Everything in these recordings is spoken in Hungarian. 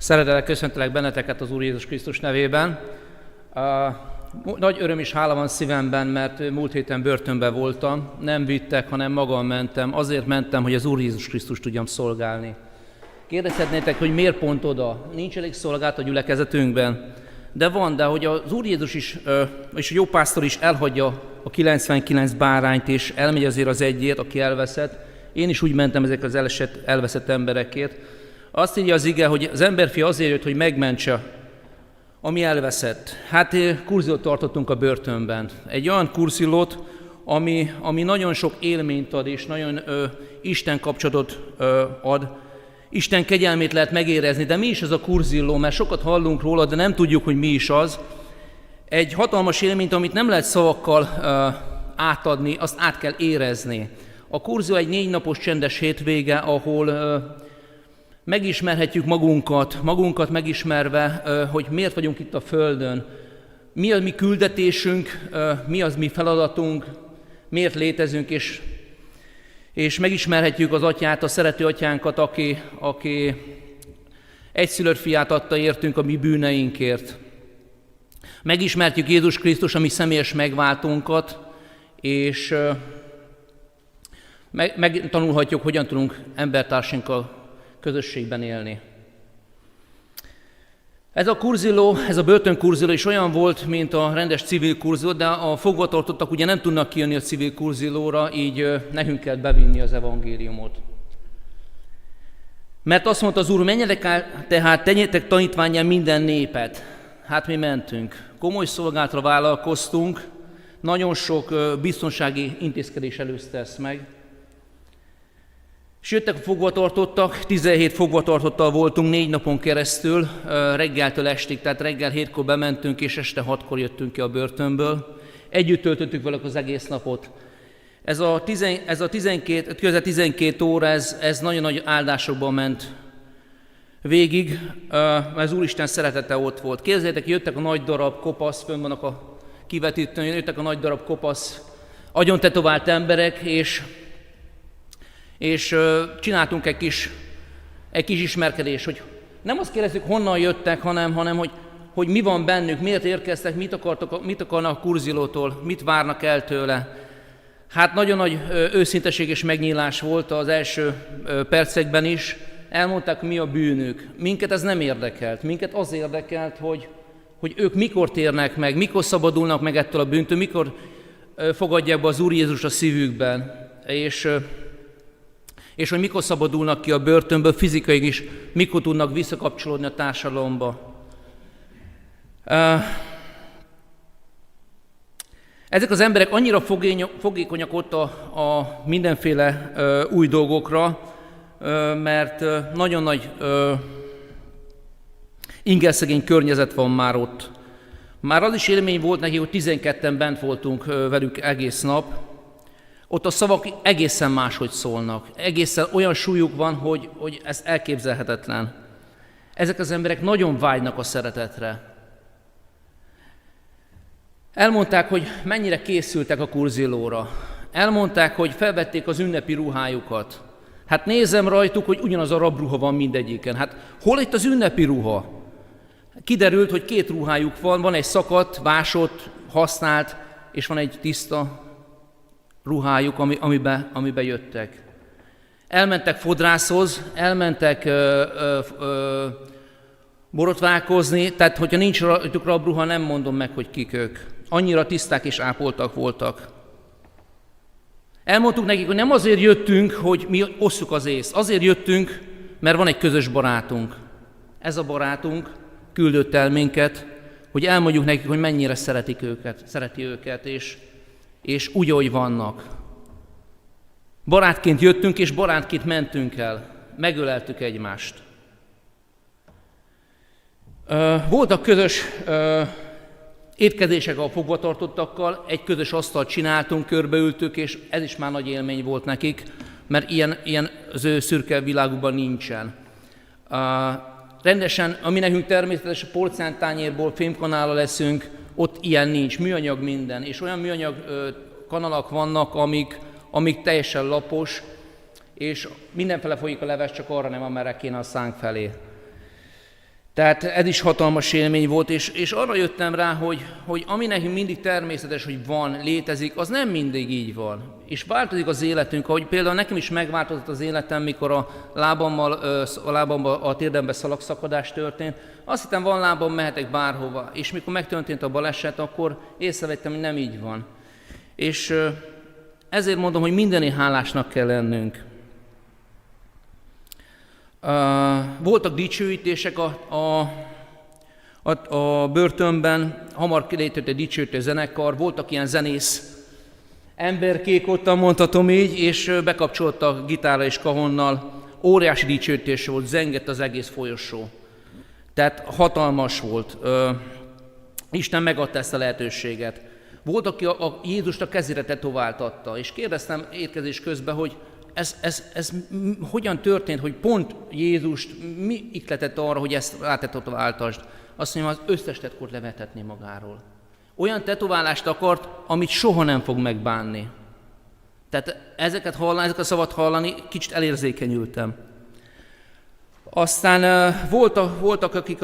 Szeretettel köszöntelek benneteket az Úr Jézus Krisztus nevében. Nagy öröm és hála van szívemben, mert múlt héten börtönben voltam. Nem vittek, hanem magam mentem. Azért mentem, hogy az Úr Jézus Krisztust tudjam szolgálni. Kérdezhetnétek, hogy miért pont oda? Nincs elég szolgált a gyülekezetünkben. De van, de hogy az Úr Jézus is, és a jó pásztor is elhagyja a 99 bárányt, és elmegy azért az egyért, aki elveszett. Én is úgy mentem ezek az elveszett emberekért. Azt írja az ige, hogy az emberfia azért jött, hogy megmentse, ami elveszett. Hát kurzilót tartottunk a börtönben. Egy olyan kurzilót, ami nagyon sok élményt ad, és nagyon Isten kapcsolatot ad. Isten kegyelmét lehet megérezni, de mi is az a kurzilló, mert sokat hallunk róla, de nem tudjuk, hogy mi is az. Egy hatalmas élményt, amit nem lehet szavakkal átadni, azt át kell érezni. A kurzilló egy 4 napos csendes hétvége, ahol megismerhetjük magunkat megismerve, hogy miért vagyunk itt a Földön, mi a mi küldetésünk, mi az mi feladatunk, miért létezünk, és megismerhetjük az Atyát, a szerető Atyánkat, aki egyszülött fiát adta értünk a mi bűneinkért. Megismertjük Jézus Krisztus, a mi személyes megváltónkat, és megtanulhatjuk, hogyan tudunk embertársunkkal közösségben élni. Ez a kurziló, ez a börtönkurziló is olyan volt, mint a rendes civil kurziló, de a fogvatartottak ugye nem tudnak kijönni a civil kurzilóra, így nekünk kell bevinni az evangéliumot. Mert azt mondta az Úr, menjetek el, tehát tegyetek tanítvánnyá minden népet. Hát mi mentünk. Komoly szolgálatra vállalkoztunk, nagyon sok biztonsági intézkedés előzte ezt meg. És jöttek a fogvatartottak, 17 fogvatartottal voltunk 4 napon keresztül, reggeltől estig, tehát reggel 7-kor bementünk, és este 6-kor jöttünk ki a börtönből. Együtt töltöttük velük az egész napot. Ez a 12 óra, ez nagyon nagy áldásokban ment végig, mert az Úristen szeretete ott volt. Képzeljétek, jöttek a nagy darab kopasz, fönn vannak a kivetítőn, jöttek a nagy darab kopasz, agyon tetovált emberek, és csináltunk egy kis ismerkedést, hogy nem azt kérdezzük, honnan jöttek, hanem hogy mi van bennük, miért érkeztek, mit akarnak a kurzilótól, mit várnak el tőle. Hát nagyon nagy őszinteség és megnyílás volt az első percekben is. Elmondták, mi a bűnük. Minket ez nem érdekelt. Minket az érdekelt, hogy ők mikor térnek meg, mikor szabadulnak meg ettől a bűntől, mikor fogadják be az Úr Jézus a szívükben, és hogy mikor szabadulnak ki a börtönből fizikailag is, mikor tudnak visszakapcsolódni a társadalomba. Ezek az emberek annyira fogékonyak ott a mindenféle új dolgokra, mert nagyon nagy ingerszegény környezet van már ott. Már az is élmény volt neki, hogy 12-en bent voltunk velük egész nap. Ott a szavak egészen máshogy szólnak. Egészen olyan súlyuk van, hogy ez elképzelhetetlen. Ezek az emberek nagyon vágynak a szeretetre. Elmondták, hogy mennyire készültek a kurzilóra. Elmondták, hogy felvették az ünnepi ruhájukat. Hát nézem rajtuk, hogy ugyanaz a rabruha van mindegyiken. Hát hol itt az ünnepi ruha? Kiderült, hogy 2 ruhájuk van egy szakadt, vásott, használt, és van egy tiszta ruhájuk, amibe jöttek. Elmentek fodrászhoz, elmentek borotválkozni, tehát hogyha nincs rajtuk rabruha, nem mondom meg, hogy kik ők. Annyira tiszták és ápoltak voltak. Elmondtuk nekik, hogy nem azért jöttünk, hogy mi osszuk az észt. Azért jöttünk, mert van egy közös barátunk. Ez a barátunk küldött el minket, hogy elmondjuk nekik, hogy mennyire szereti őket, és úgy, ahogy vannak. Barátként jöttünk, és barátként mentünk el. Megöleltük egymást. Voltak közös étkezések a fogvatartottakkal, egy közös asztalt csináltunk, körbeültük, és ez is már nagy élmény volt nekik, mert ilyen az ő szürke világukban nincsen. Rendesen, ami nekünk természetes, a porcelántányérból fémkanállal leszünk, ott ilyen nincs, műanyag minden, és olyan műanyag kanalak vannak, amik teljesen lapos, és mindenfele folyik a leves, csak arra nem, amerre kéne a szánk felé. Tehát ez is hatalmas élmény volt, és arra jöttem rá, hogy ami nekünk mindig természetes, hogy van, létezik, az nem mindig így van. És változik az életünk, ahogy például nekem is megváltozott az életem, mikor a lábammal a térdembe szalagszakadás történt. Azt hittem, van lábam, mehetek bárhova. És mikor megtörtént a baleset, akkor észrevettem, hogy nem így van. És ezért mondom, hogy mindenért hálásnak kell lennünk. Voltak dicsőítések a börtönben, hamar létrejött egy dicsőítő zenekar, voltak ilyen zenész emberkék ottan, mondhatom így, és bekapcsoltak gitárra és kahonnal, óriási dicsőítés volt, zengett az egész folyosó. Tehát hatalmas volt. Isten megadta ezt a lehetőséget. Volt, aki a Jézust a kezére tetováltatta, és kérdeztem étkezés közben, hogy ez hogyan történt, hogy pont Jézust mi ikletett arra, hogy ezt rátetováltasd? Azt mondja, az összes tetkort levethetné magáról. Olyan tetoválást akart, amit soha nem fog megbánni. Tehát ezeket a szavat hallani, kicsit elérzékenyültem. Aztán voltak akik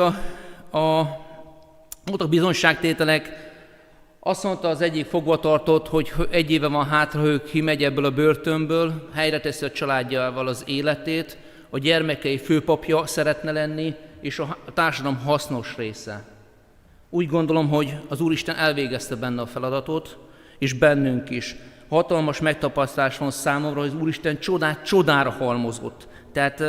voltak bizonyságtételek. Azt mondta az egyik fogvatartott, hogy 1 éve van hátra, ő kimegy ebből a börtönből, helyre teszi a családjával az életét, a gyermekei főpapja szeretne lenni, és a társadalom hasznos része. Úgy gondolom, hogy az Úristen elvégezte benne a feladatot, és bennünk is. Hatalmas megtapasztalás van számomra, hogy az Úristen csodára halmozott. Tehát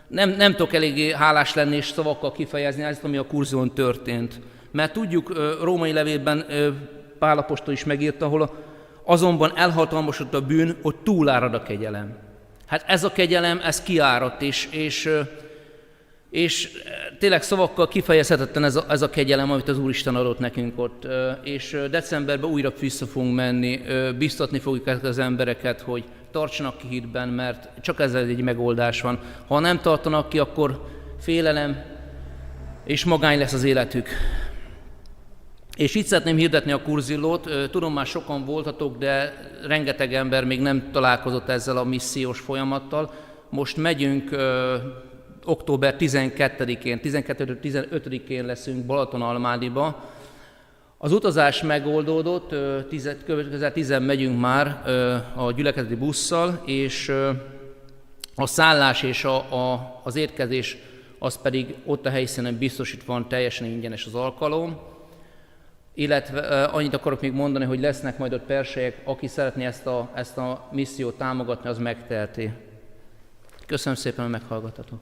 nem tudok eléggé hálás lenni és szavakkal kifejezni ezt, ami a Kurzion történt. Mert tudjuk, római levélben Pál apostol is megírta, ahol azonban elhatalmasodott a bűn, ott túlárad a kegyelem. Hát ez a kegyelem, ez kiáradt, és tényleg szavakkal kifejezhetetlen ez a kegyelem, amit az Úristen adott nekünk ott. És decemberben újra vissza fogunk menni, biztatni fogjuk ezeket az embereket, hogy tartsanak ki hitben, mert csak ezzel egy megoldás van. Ha nem tartanak ki, akkor félelem és magány lesz az életük. És itt szeretném hirdetni a Kurzillót, tudom, már sokan voltatok, de rengeteg ember még nem találkozott ezzel a missziós folyamattal. Most megyünk október 12-én, 12-15-én leszünk Balatonalmádiba. Az utazás megoldódott, közel 10 megyünk már a gyülekezeti busszal, és a szállás és az étkezés az pedig ott a helyszínen biztosítva van, teljesen ingyenes az alkalom. Illetve annyit akarok még mondani, hogy lesznek majd ott perselyek, aki szeretné ezt a missziót támogatni, az megteheti. Köszönöm szépen, hogy meghallgattatok.